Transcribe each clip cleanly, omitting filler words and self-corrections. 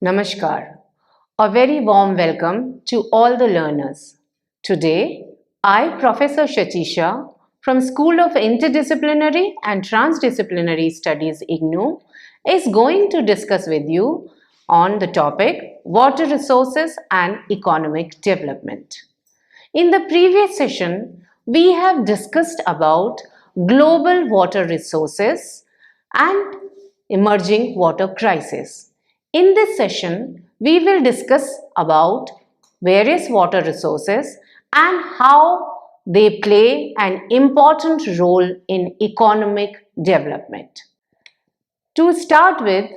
Namaskar. A very warm welcome to all the learners. Today, I, Professor Shatisha, from School of Interdisciplinary and Transdisciplinary Studies IGNOU, is going to discuss with you on the topic Water Resources and Economic Development. In the previous session, we have discussed about global water resources and emerging water crisis. In this session, we will discuss about various water resources and how they play an important role in economic development. To start with,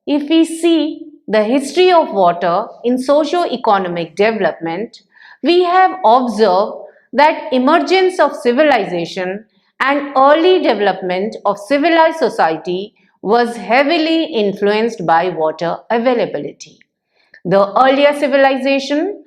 if we see the history of water in socio-economic development, we have observed that emergence of civilization and early development of civilized society was heavily influenced by water availability. The earlier civilization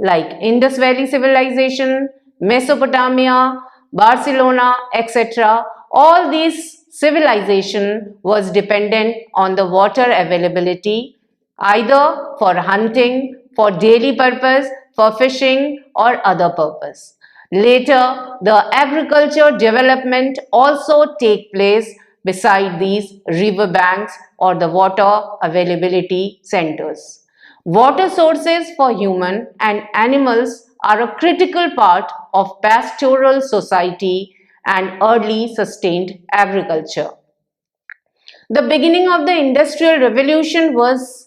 like Indus Valley civilization, Mesopotamia, Barcelona, etc. All these civilization was dependent on the water availability either for hunting, for daily purpose, for fishing or other purpose. Later, the agriculture development also take place beside these river banks or the water availability centers. Water sources for human and animals are a critical part of pastoral society and early sustained agriculture. The beginning of the Industrial Revolution was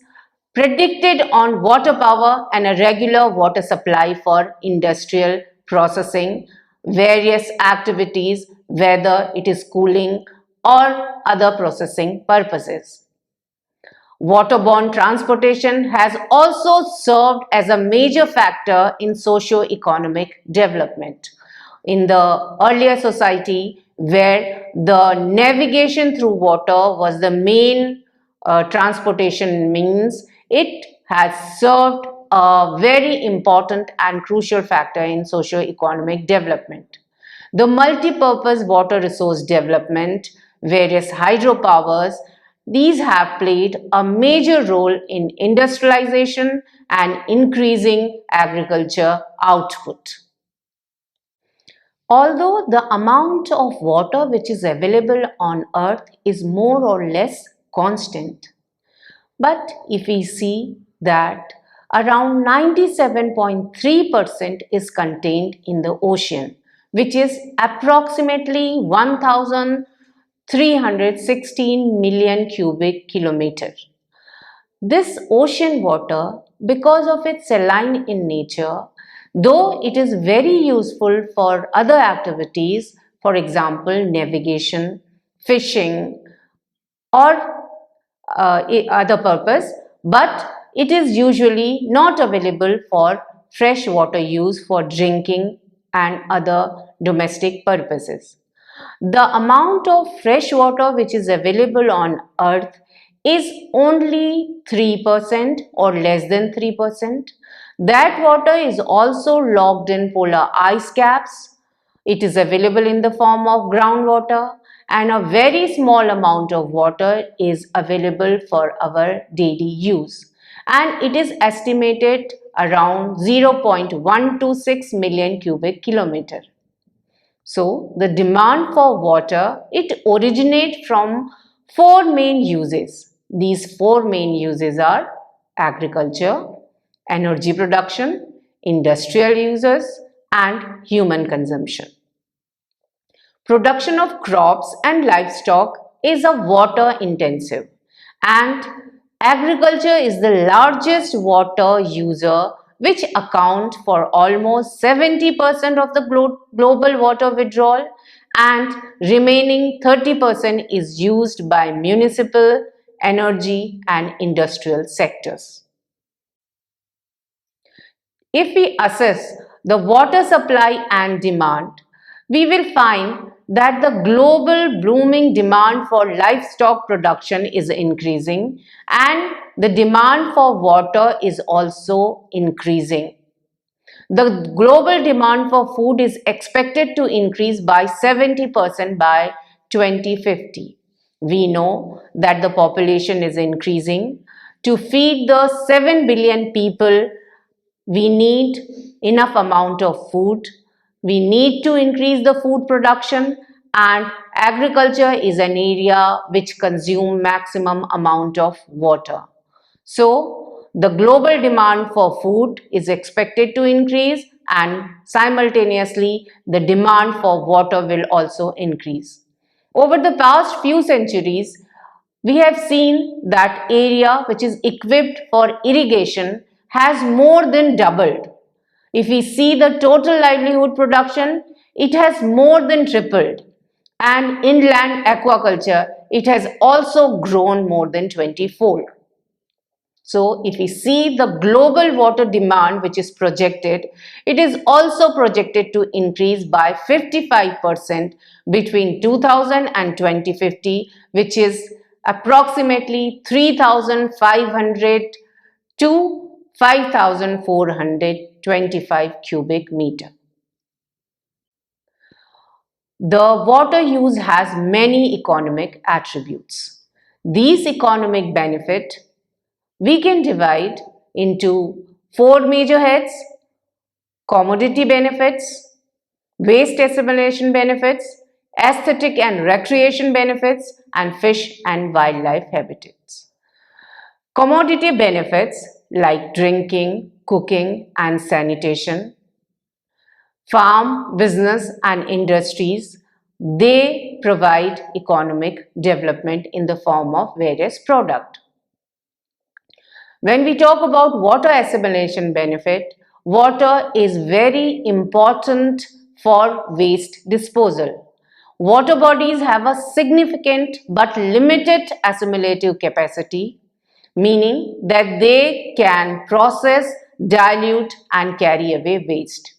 predicted on water power and a regular water supply for industrial processing, various activities, whether it is cooling or other processing purposes. Waterborne transportation has also served as a major factor in socio-economic development. In the earlier society, where the navigation through water was the main transportation means, it has served a very important and crucial factor in socio-economic development. The multi-purpose water resource development, various hydropowers, these have played a major role in industrialization and increasing agriculture output. Although the amount of water which is available on earth is more or less constant, but if we see that around 97.3% is contained in the ocean, which is approximately 1,316 million cubic kilometer. This ocean water, because of its saline in nature, though it is very useful for other activities, for example, navigation, fishing, or other purpose, but it is usually not available for fresh water use for drinking and other domestic purposes. The amount of fresh water which is available on earth is only 3% or less than 3%. That water is also locked in polar ice caps. It is available in the form of groundwater, and a very small amount of water is available for our daily use. And it is estimated around 0.126 million cubic kilometer. So, the demand for water, it originates from four main uses. These four main uses are agriculture, energy production, industrial uses, and human consumption. Production of crops and livestock is a water intensive, and agriculture is the largest water user, which account for almost 70% of the global water withdrawal, and remaining 30% is used by municipal, energy and industrial sectors. If we assess the water supply and demand, we will find that the global blooming demand for livestock production is increasing and the demand for water is also increasing. The global demand for food is expected to increase by 70% by 2050. We know that the population is increasing. To feed the 7 billion people, we need enough amount of food. We need to increase the food production, and agriculture is an area which consumes maximum amount of water. So, the global demand for food is expected to increase, and simultaneously the demand for water will also increase. Over the past few centuries, we have seen that area which is equipped for irrigation has more than doubled. If we see the total livelihood production, it has more than tripled. And inland aquaculture, it has also grown more than 20-fold. So, if we see the global water demand which is projected, it is also projected to increase by 55% between 2000 and 2050, which is approximately 3,500 to 5,425 cubic meter. The water use has many economic attributes. These economic benefits we can divide into four major heads: commodity benefits, waste assimilation benefits, aesthetic and recreation benefits, and fish and wildlife habitats. Commodity benefits like drinking, cooking, and sanitation, farm, business, and industries, they provide economic development in the form of various products. When we talk about water assimilation benefit, water is very important for waste disposal. Water bodies have a significant but limited assimilative capacity, meaning that they can process, dilute, and carry away waste.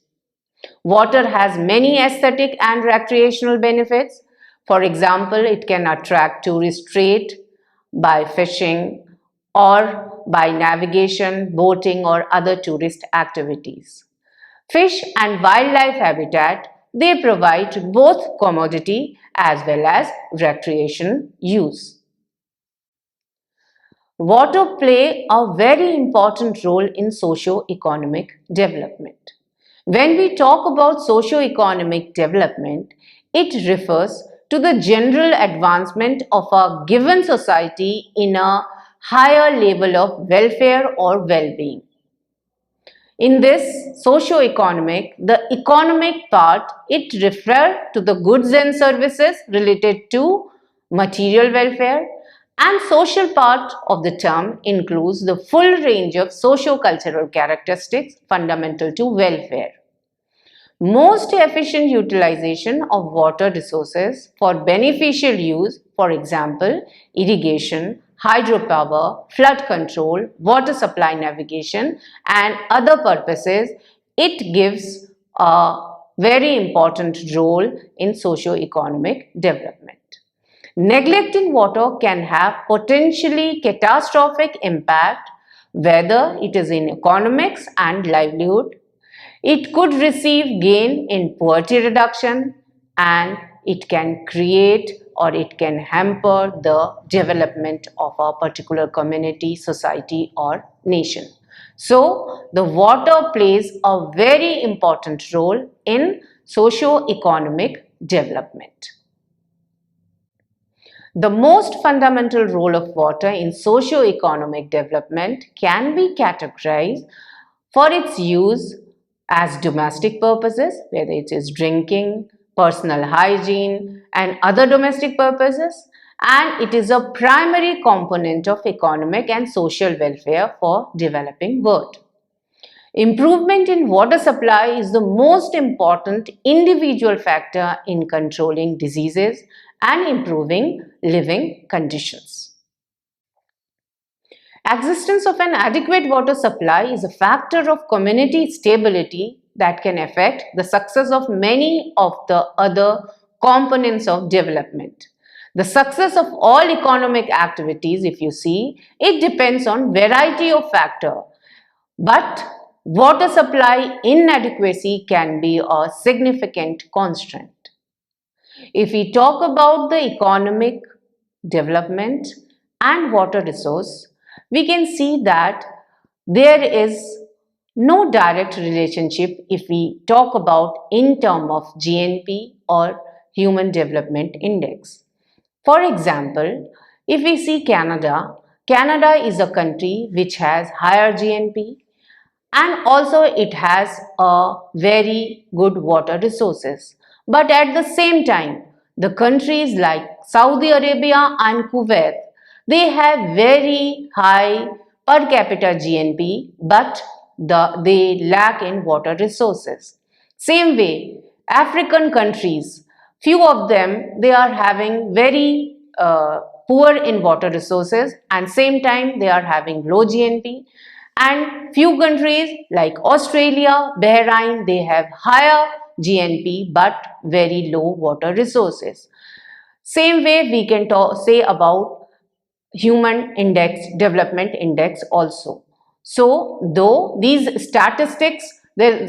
Water has many aesthetic and recreational benefits. For example, it can attract tourist trade by fishing or by navigation, boating, or other tourist activities. Fish and wildlife habitat, they provide both commodity as well as recreation use. Water play a very important role in socio-economic development. When we talk about socio-economic development, it refers to the general advancement of a given society in a higher level of welfare or well-being. In this socio-economic, the economic part, it refers to the goods and services related to material welfare, and social part of the term includes the full range of socio-cultural characteristics fundamental to welfare. Most efficient utilization of water resources for beneficial use, for example, irrigation, hydropower, flood control, water supply navigation, and other purposes, it gives a very important role in socio-economic development. Neglecting water can have potentially catastrophic impact, whether it is in economics and livelihood. It could receive gain in poverty reduction, and it can create or it can hamper the development of a particular community, society, or nation. So, the water plays a very important role in socio-economic development. The most fundamental role of water in socio-economic development can be categorized for its use as domestic purposes, whether it is drinking, personal hygiene, and other domestic purposes, and it is a primary component of economic and social welfare for developing world. Improvement in water supply is the most important individual factor in controlling diseases and improving living conditions. Existence of an adequate water supply is a factor of community stability that can affect the success of many of the other components of development. The success of all economic activities, if you see, it depends on variety of factors. But water supply inadequacy can be a significant constraint. If we talk about the economic development and water resource, we can see that there is no direct relationship if we talk about in terms of GNP or Human Development Index. For example, if we see Canada, Canada is a country which has higher GNP and also it has a very good water resources. But at the same time, the countries like Saudi Arabia and Kuwait, they have very high per capita GNP, but they lack in water resources. Same way, African countries, few of them, they are having very poor in water resources and same time they are having low GNP, and few countries like Australia, Bahrain, they have higher GNP but very low water resources. Same way we can say about human index, development index also. So though these statistics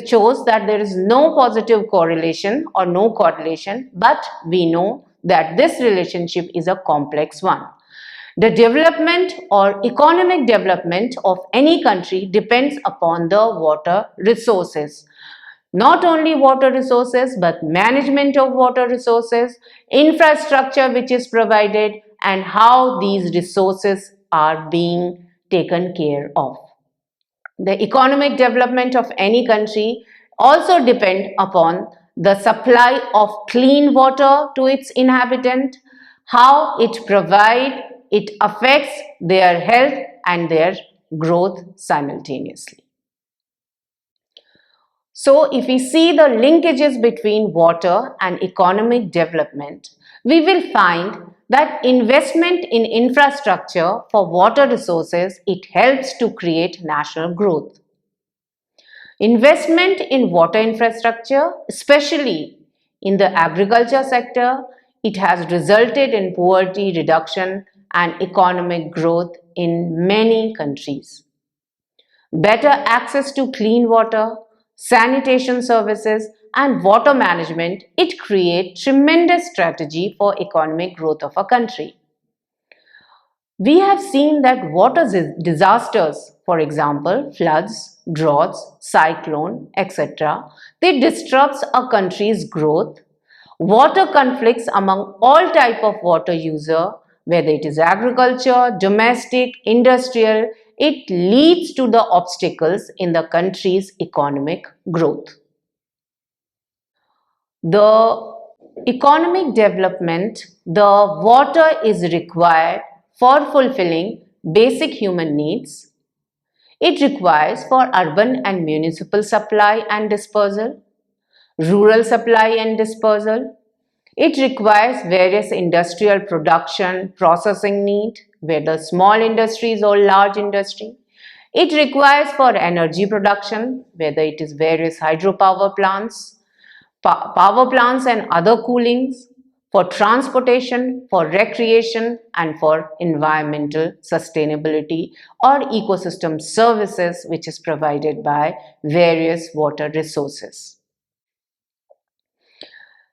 shows that there is no positive correlation or no correlation, but we know that this relationship is a complex one. The development or economic development of any country depends upon the water resources. Not only water resources, but management of water resources, infrastructure which is provided, and how these resources are being taken care of. The economic development of any country also depend upon the supply of clean water to its inhabitant, how it affects their health and their growth simultaneously. So if we see the linkages between water and economic development, we will find that investment in infrastructure for water resources, it helps to create national growth. Investment in water infrastructure, especially in the agriculture sector, it has resulted in poverty reduction and economic growth in many countries. Better access to clean water, sanitation services, and water management, it creates tremendous strategy for economic growth of a country. We have seen that water disasters, for example, floods, droughts, cyclone, etc., they disrupts a country's growth. Water conflicts among all type of water user, whether it is agriculture, domestic, industrial, it leads to the obstacles in the country's economic growth. The economic development, the water is required for fulfilling basic human needs. It requires for urban and municipal supply and disposal, rural supply and disposal. It requires various industrial production, processing need, whether small industries or large industry. It requires for energy production, whether it is various hydropower plants, power plants and other coolings, for transportation, for recreation, and for environmental sustainability or ecosystem services which is provided by various water resources.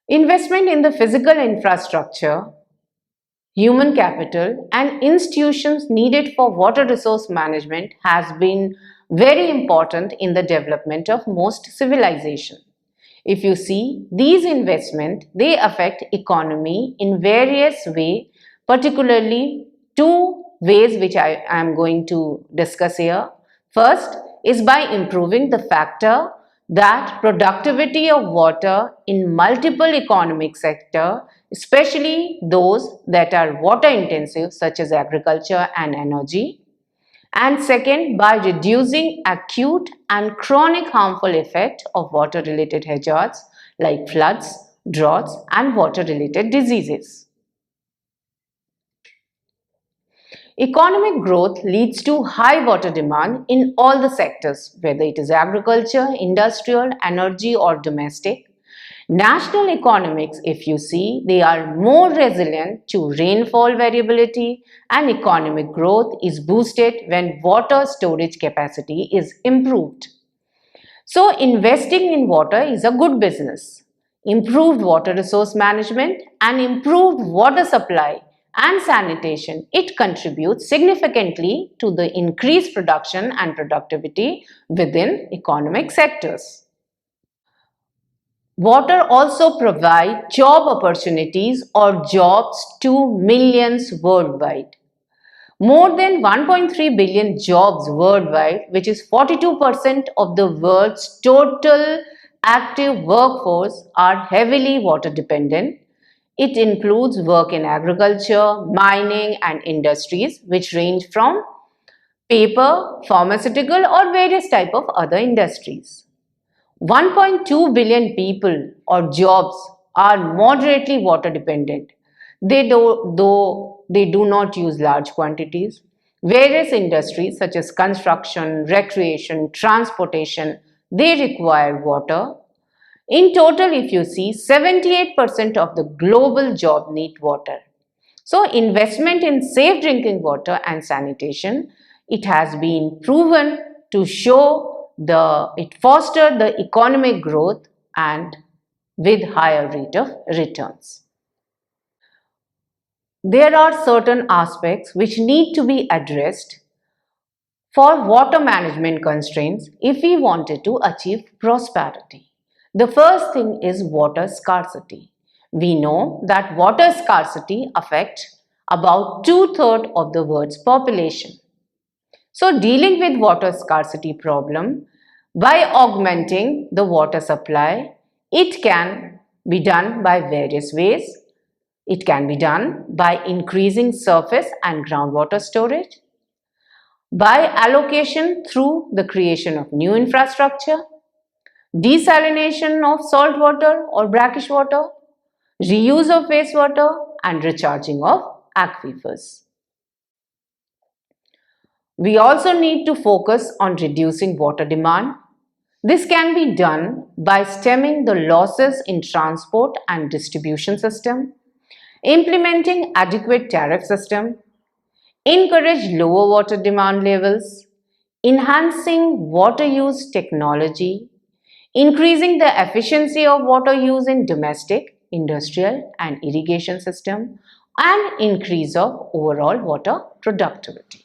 Investment in the physical infrastructure, human capital, and institutions needed for water resource management has been very important in the development of most civilizations. If you see, these investments, they affect economy in various ways, particularly two ways which I am going to discuss here. First is by improving the factor that productivity of water in multiple economic sector, especially those that are water intensive such as agriculture and energy. And second, by reducing acute and chronic harmful effect of water related hazards like floods, droughts and water related diseases. Economic growth leads to high water demand in all the sectors, whether it is agriculture, industrial, energy or domestic. National economics, if you see, they are more resilient to rainfall variability, and economic growth is boosted when water storage capacity is improved. So investing in water is a good business. Improved water resource management and improved water supply and sanitation, it contributes significantly to the increased production and productivity within economic sectors. Water also provides job opportunities or jobs to millions worldwide. More than 1.3 billion jobs worldwide, which is 42% of the world's total active workforce, are heavily water dependent. It includes work in agriculture, mining, and industries, which range from paper, pharmaceutical, or various type of other industries. 1.2 billion people or jobs are moderately water dependent. Though they do not use large quantities. Various industries such as construction, recreation, transportation, they require water. In total, if you see, 78% of the global job need water. So investment in safe drinking water and sanitation, it has been proven to show it foster the economic growth and with higher rate of returns. There are certain aspects which need to be addressed for water management constraints if we wanted to achieve prosperity. The first thing is water scarcity. We know that water scarcity affects about 2/3 of the world's population. So dealing with water scarcity problem by augmenting the water supply, it can be done by various ways. It can be done by increasing surface and groundwater storage, by allocation through the creation of new infrastructure, desalination of salt water or brackish water, reuse of wastewater, and recharging of aquifers. We also need to focus on reducing water demand. This can be done by stemming the losses in transport and distribution system, implementing adequate tariff system, encourage lower water demand levels, enhancing water use technology, increasing the efficiency of water use in domestic, industrial and irrigation system, and increase of overall water productivity.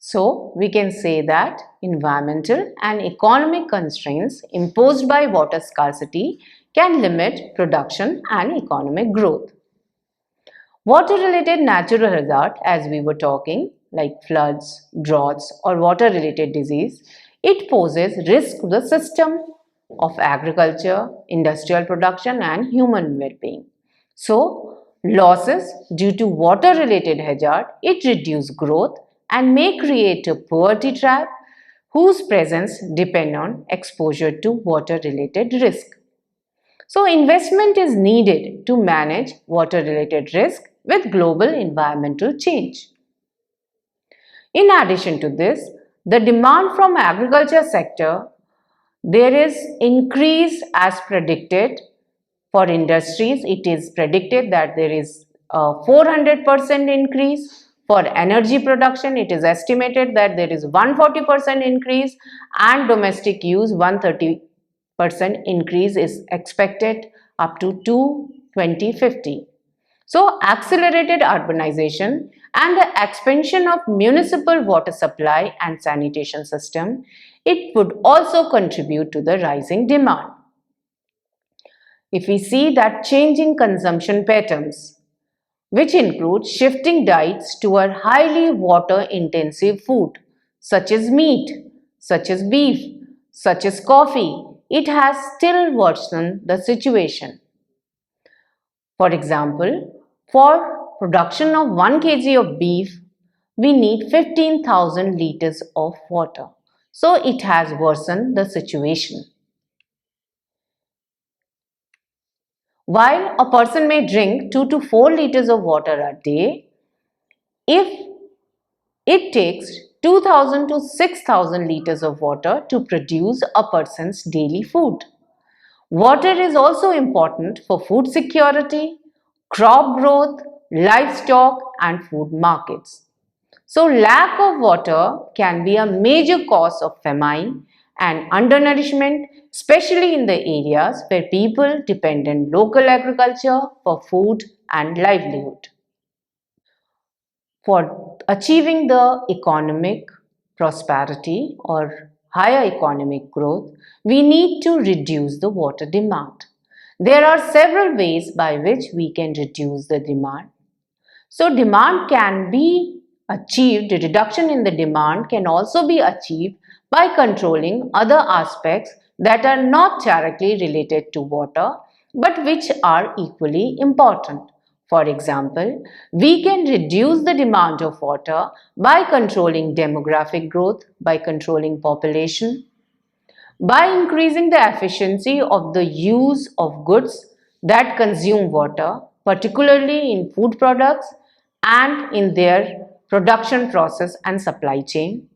So, we can say that environmental and economic constraints imposed by water scarcity can limit production and economic growth. Water-related natural hazards, as we were talking, like floods, droughts, or water-related disease, it poses risk to the system of agriculture, industrial production, and human well-being. So, losses due to water-related hazard, it reduce growth and may create a poverty trap whose presence depend on exposure to water-related risk. So, investment is needed to manage water-related risk with global environmental change. In addition to this, the demand from agriculture sector, there is increase as predicted. For industries, it is predicted that there is a 400% increase. For energy production, it is estimated that there is 140% increase, and domestic use 130% increase is expected up to 2050. So, accelerated urbanization and the expansion of municipal water supply and sanitation system, it would also contribute to the rising demand. If we see that changing consumption patterns, which include shifting diets toward highly water-intensive food, such as meat, such as beef, such as coffee, it has still worsened the situation. For example, for production of 1 kg of beef, we need 15,000 liters of water. So it has worsened the situation. While a person may drink 2 to 4 liters of water a day, if it takes 2,000 to 6,000 liters of water to produce a person's daily food. Water is also important for food security, crop growth, livestock, and food markets. So, lack of water can be a major cause of famine and undernourishment, especially in the areas where people depend on local agriculture for food and livelihood. For achieving the economic prosperity or higher economic growth, we need to reduce the water demand. There are several ways by which we can reduce the demand. So, demand can be achieved, the reduction in the demand can also be achieved by controlling other aspects that are not directly related to water but which are equally important. For example, we can reduce the demand of water by controlling demographic growth, by controlling population, by increasing the efficiency of the use of goods that consume water, particularly in food products and in their production process and supply chain.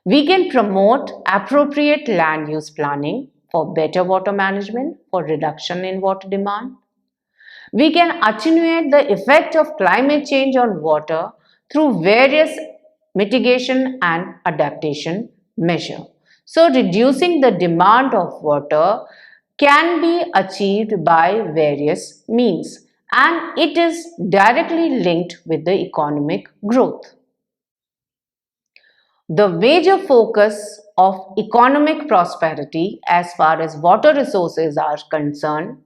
We can promote appropriate land use planning for better water management, for reduction in water demand. We can attenuate the effect of climate change on water through various mitigation and adaptation measures. So, reducing the demand of water can be achieved by various means and it is directly linked with the economic growth. The major focus of economic prosperity as far as water resources are concerned,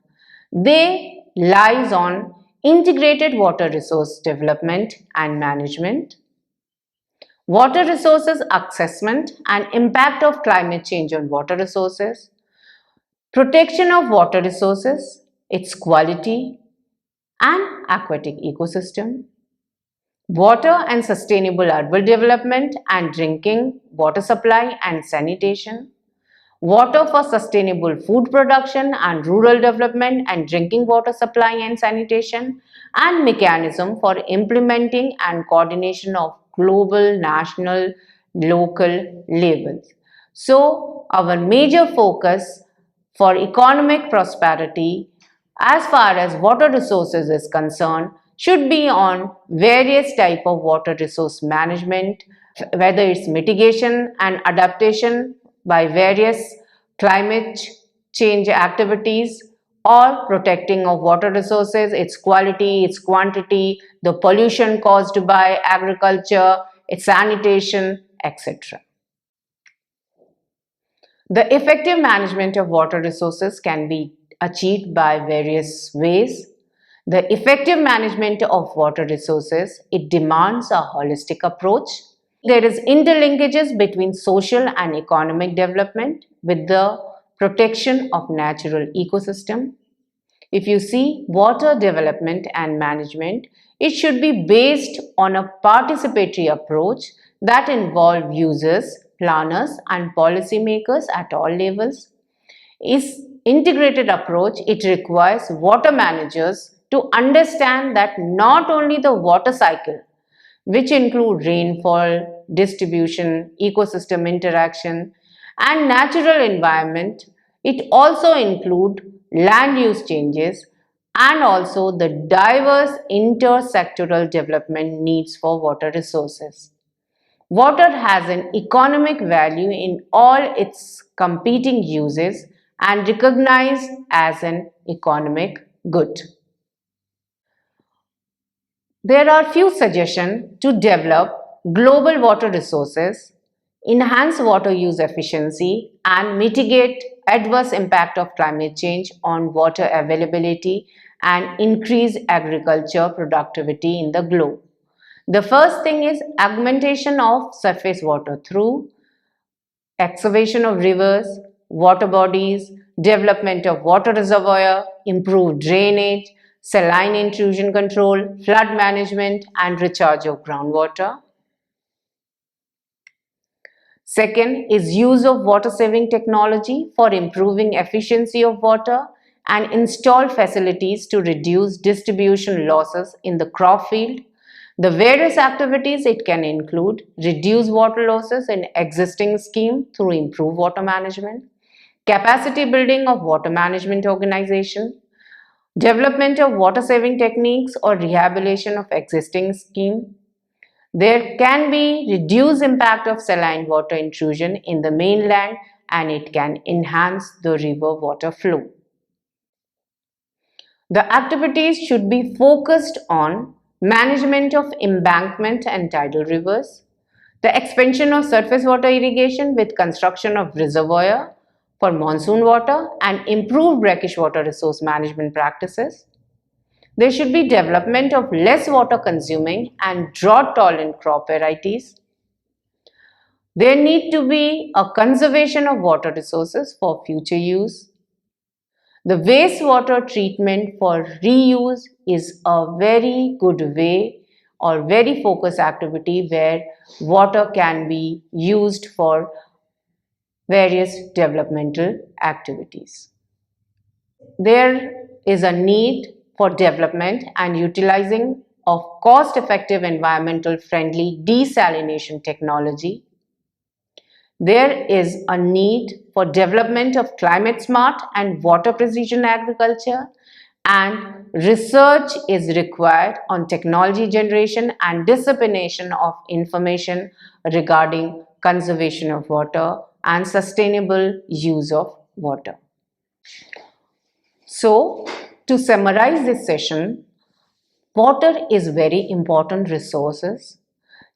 they lies on integrated water resource development and management, water resources assessment and impact of climate change on water resources, protection of water resources, its quality and aquatic ecosystem, water and sustainable urban development and drinking water supply and sanitation, water for sustainable food production and rural development and drinking water supply and sanitation, and mechanism for implementing and coordination of global, national, local levels. So, our major focus for economic prosperity as far as water resources is concerned should be on various type of water resource management, whether it's mitigation and adaptation by various climate change activities or protecting of water resources, its quality, its quantity, the pollution caused by agriculture, its sanitation, etc. The effective management of water resources can be achieved by various ways. The effective management of water resources, it demands a holistic approach. There is interlinkages between social and economic development with the protection of natural ecosystem. If you see water development and management, it should be based on a participatory approach that involve users, planners and policymakers at all levels. Is integrated approach, it requires water managers to understand that not only the water cycle, which include rainfall, distribution, ecosystem interaction, and natural environment, it also include land use changes and also the diverse intersectoral development needs for water resources. Water has an economic value in all its competing uses and recognized as an economic good. There are few suggestions to develop global water resources, enhance water use efficiency, and mitigate adverse impact of climate change on water availability and increase agriculture productivity in the globe. The first thing is augmentation of surface water through excavation of rivers, water bodies, development of water reservoir, improved drainage, saline intrusion control, flood management, and recharge of groundwater. Second is use of water saving technology for improving efficiency of water and install facilities to reduce distribution losses in the crop field. The various activities it can include reduce water losses in existing scheme through improved water management, capacity building of water management organization, development of water saving techniques or rehabilitation of existing scheme. There can be reduced impact of saline water intrusion in the mainland and it can enhance the river water flow. The activities should be focused on management of embankment and tidal rivers, the expansion of surface water irrigation with construction of reservoir for monsoon water and improved brackish water resource management practices. There should be development of less water consuming and drought tolerant crop varieties. There need to be a conservation of water resources for future use. The wastewater treatment for reuse is a very good way or very focused activity where water can be used for various developmental activities. There is a need for development and utilizing of cost-effective environmental friendly desalination technology. There is a need for development of climate smart and water precision agriculture, and research is required on technology generation and dissemination of information regarding conservation of water and sustainable use of water. So, to summarize this session, water is very important resources.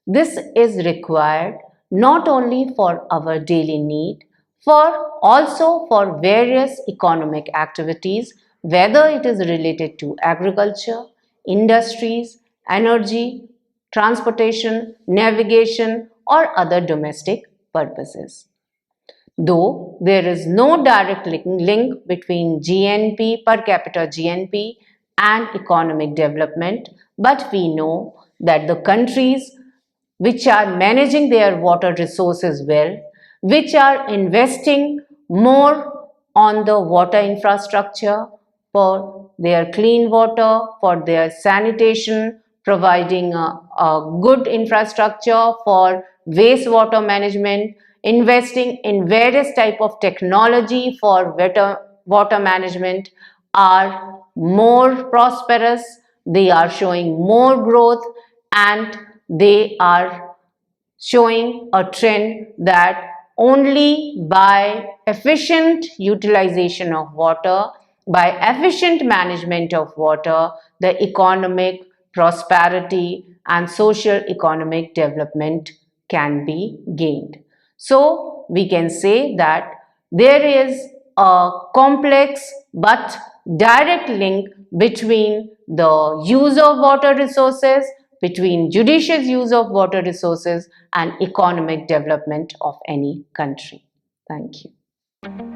This is required not only for our daily need, for also for various economic activities, whether it is related to agriculture, industries, energy, transportation, navigation, or other domestic purposes. Though there is no direct link between GNP, per capita GNP, and economic development, but we know that the countries which are managing their water resources well, which are investing more on the water infrastructure for their clean water, for their sanitation, providing a good infrastructure for wastewater management, investing in various type of technology for water management, are more prosperous, they are showing more growth, and they are showing a trend that only by efficient utilization of water, by efficient management of water, the economic prosperity and social economic development can be gained. So we can say that there is a complex but direct link between the use of water resources, between judicious use of water resources and economic development of any country. Thank you.